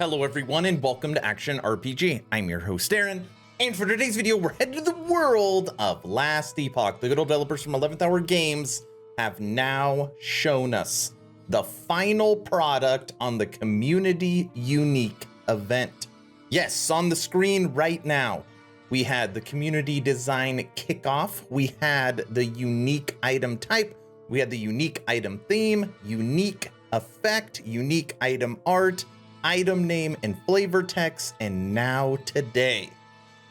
Hello everyone and welcome to Action RPG. I'm your host Aaron, and for today's video we're headed to the world of Last Epoch. The good old developers from 11th Hour Games have now shown us the final product on the community unique event. Yes, on the screen right now we had the community design kickoff, we had the unique item type, we had the unique item theme, unique effect, unique item art, item name and flavor text, and now today,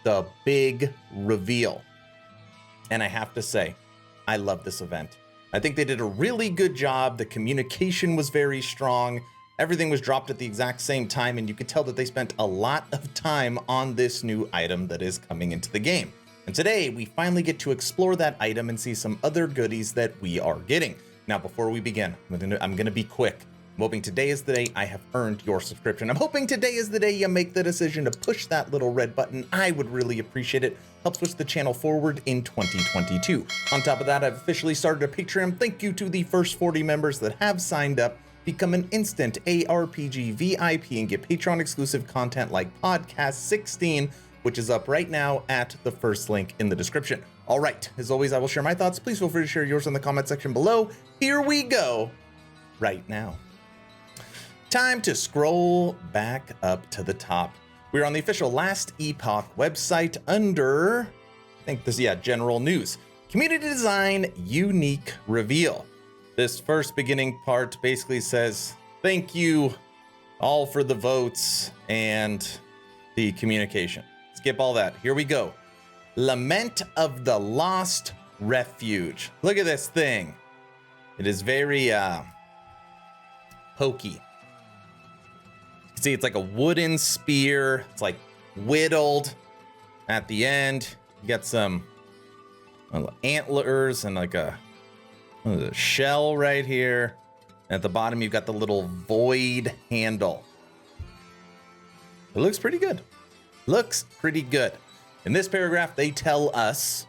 the big reveal. And I have to say, I love this event. I think they did a really good job. The communication was very strong. Everything was dropped at the exact same time, and you could tell that they spent a lot of time on this new item that is coming into the game. And today, we finally get to explore that item and see some other goodies that we are getting. Now, before we begin, I'm gonna be quick. I'm hoping today is the day I have earned your subscription. I'm hoping today is the day you make the decision to push that little red button. I would really appreciate it. Helps push the channel forward in 2022. On top of that, I've officially started a Patreon. Thank you to the first 40 members that have signed up. Become an instant ARPG VIP and get Patreon exclusive content like Podcast 16, which is up right now at the first link in the description. All right, as always, I will share my thoughts. Please feel free to share yours in the comment section below. Here we go, right now. Time to scroll back up to the top. We're on the official Last Epoch website under, I think this, yeah, general news. Community design unique reveal. This first beginning part basically says, thank you all for the votes and the communication. Skip all that. Here we go. Lament of the Lost Refuge. Look at this thing. It is very pokey. See, it's like a wooden spear. It's like whittled at the end. You got some antlers and like a shell right here. And at the bottom, you've got the little void handle. It looks pretty good. Looks pretty good. In this paragraph, they tell us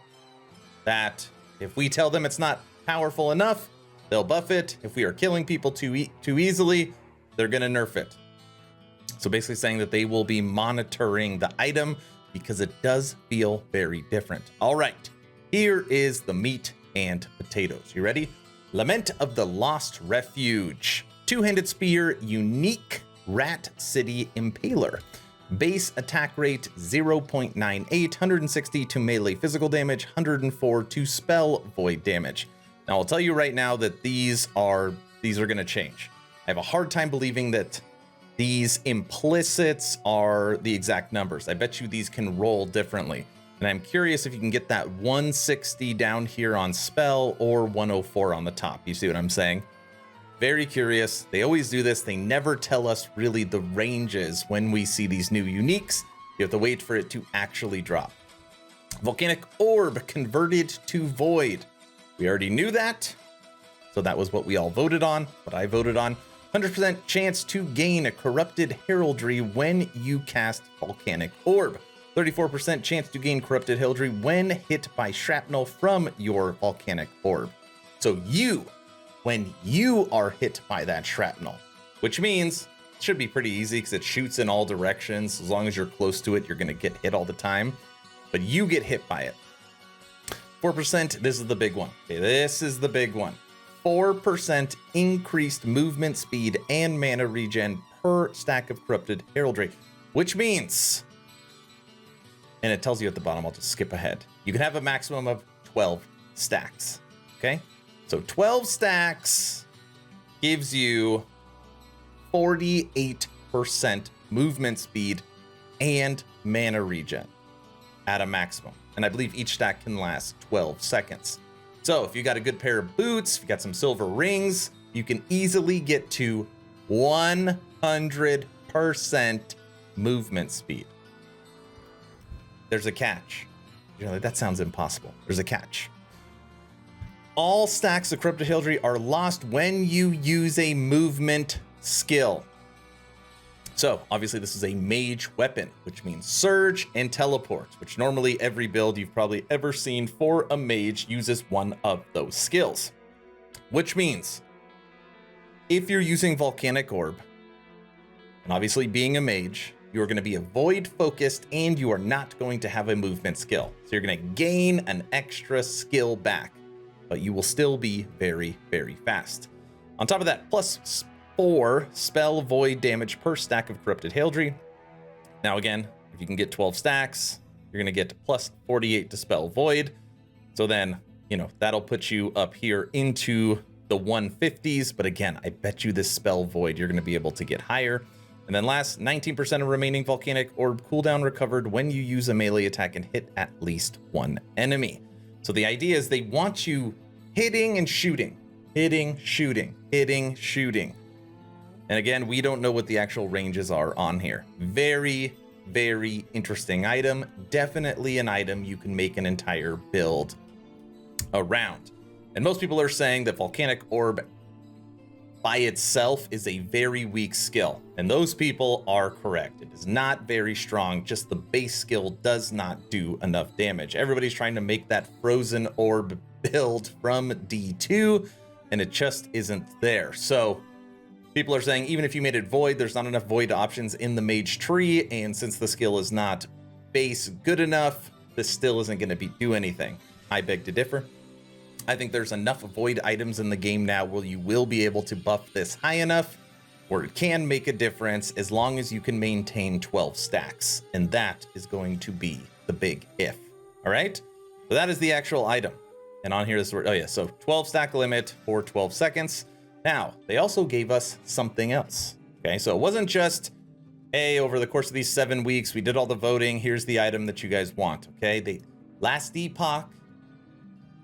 that if we tell them it's not powerful enough, they'll buff it. If we are killing people too easily, they're gonna nerf it. So basically saying that they will be monitoring the item because it does feel very different. All right, here is the meat and potatoes. You ready? Lament of the Lost Refuge. Two-handed spear, unique Rat City Impaler. Base attack rate 0.98, 160 to melee physical damage, 104 to spell void damage. Now I'll tell you right now that these are gonna change. I have a hard time believing that these implicits are the exact numbers. I bet you these can roll differently. And I'm curious if you can get that 160 down here on spell or 104 on the top. You see what I'm saying? Very curious. They always do this. They never tell us really the ranges when we see these new uniques. You have to wait for it to actually drop. Volcanic Orb converted to Void. We already knew that. So that was what we all voted on, what I voted on. 100% chance to gain a corrupted heraldry when you cast Volcanic Orb. 34% chance to gain corrupted heraldry when hit by shrapnel from your Volcanic Orb. So when you are hit by that shrapnel, which means it should be pretty easy because it shoots in all directions. As long as you're close to it, you're gonna get hit all the time, but you get hit by it. 4%, this is the big one. Okay, this is the big one. 4% increased movement speed and mana regen per stack of corrupted heraldry, which means, and it tells you at the bottom, I'll just skip ahead. You can have a maximum of 12 stacks, okay? So 12 stacks gives you 48% movement speed and mana regen at a maximum. And I believe each stack can last 12 seconds. So if you got a good pair of boots, if you got some silver rings, you can easily get to 100% movement speed. There's a catch. You're like, that sounds impossible. There's a catch. All stacks of corrupted heraldry are lost when you use a movement skill. So obviously this is a mage weapon, which means surge and teleport, which normally every build you've probably ever seen for a mage uses one of those skills. Which means if you're using Volcanic Orb, And obviously being a mage, you're going to be a void focused and you are not going to have a movement skill. So you're going to gain an extra skill back, but you will still be very, very fast. On top of that, +4 spell void damage per stack of corrupted heraldry. Now again, if you can get 12 stacks, you're going to get +48 to spell void. So then, you know, that'll put you up here into the 150s. But again, I bet you this spell void, you're going to be able to get higher. And then last, 19% of remaining volcanic orb cooldown recovered when you use a melee attack and hit at least one enemy. So the idea is they want you hitting and shooting, hitting, shooting, hitting, shooting. And again, we don't know what the actual ranges are on here. Very, very interesting item. Definitely an item you can make an entire build around. And most people are saying that volcanic orb by itself is a very weak skill. And those people are correct. It is not very strong. Just the base skill does not do enough damage. Everybody's trying to make that frozen orb build from D2, and it just isn't there. So people are saying even if you made it void, there's not enough void options in the mage tree. And since the skill is not base good enough, this still isn't going to do anything. I beg to differ. I think there's enough void items in the game now where you will be able to buff this high enough where it can make a difference as long as you can maintain 12 stacks. And that is going to be the big if. All right. So that is the actual item. And on here is where, oh yeah, so 12 stack limit for 12 seconds. Now, they also gave us something else. Okay, so it wasn't just, hey, over the course of these 7 weeks, we did all the voting. Here's the item that you guys want. Okay, the last Epoch,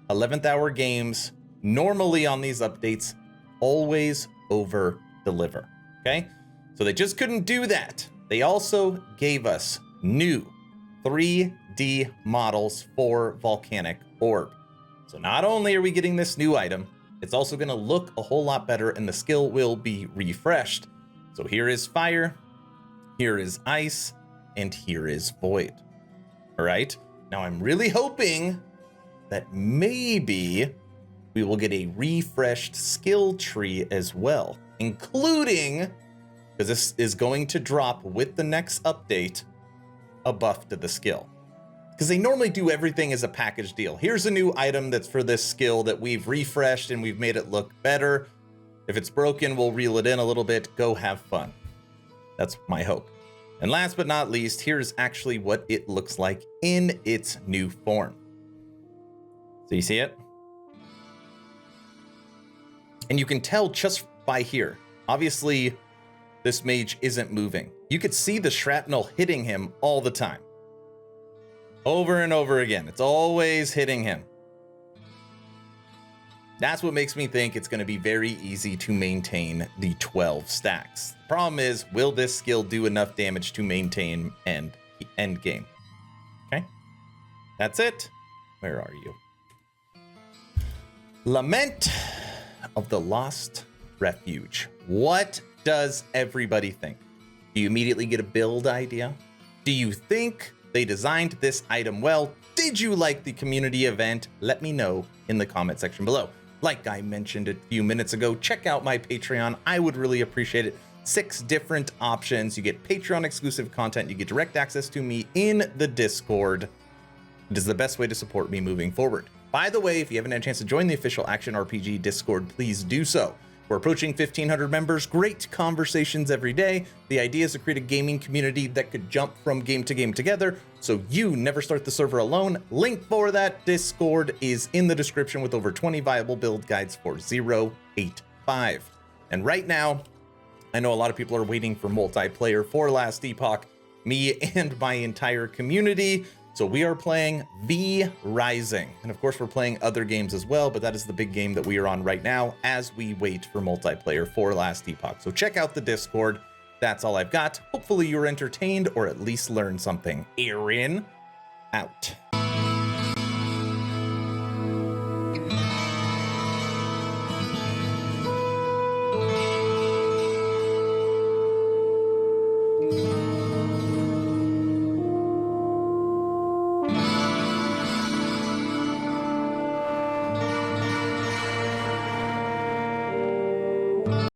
11th hour games, normally on these updates, always over deliver. Okay, so they just couldn't do that. They also gave us new 3D models for Volcanic Orb. So not only are we getting this new item, it's also going to look a whole lot better and the skill will be refreshed. So here is fire, here is ice, and here is void. All right. Now I'm really hoping that maybe we will get a refreshed skill tree as well, including, because this is going to drop with the next update, a buff to the skill. Because they normally do everything as a package deal. Here's a new item that's for this skill that we've refreshed and we've made it look better. If it's broken, we'll reel it in a little bit. Go have fun. That's my hope. And last but not least, here's actually what it looks like in its new form. So you see it? And you can tell just by here. Obviously, this mage isn't moving. You could see the shrapnel hitting him all the time. Over and over again. It's always hitting him. That's what makes me think it's going to be very easy to maintain the 12 stacks. The problem is, will this skill do enough damage to maintain end game? Okay. That's it. Where are you? Lament of the Lost Refuge. What does everybody think? Do you immediately get a build idea? Do you think they designed this item well? Did you like the community event? Let me know in the comment section below. Like I mentioned a few minutes ago, check out my Patreon. I would really appreciate it. 6 different options. You get Patreon exclusive content. You get direct access to me in the Discord. It is the best way to support me moving forward. By the way, if you haven't had a chance to join the official Action RPG Discord, please do so. We're approaching 1,500 members, great conversations every day. The idea is to create a gaming community that could jump from game to game together, so you never start the server alone. Link for that Discord is in the description with over 20 viable build guides for 0.85. And right now, I know a lot of people are waiting for multiplayer for Last Epoch, me and my entire community. So we are playing V Rising. And of course, we're playing other games as well, but that is the big game that we are on right now as we wait for multiplayer for Last Epoch. So check out the Discord. That's all I've got. Hopefully you're entertained or at least learned something. Aaron, out.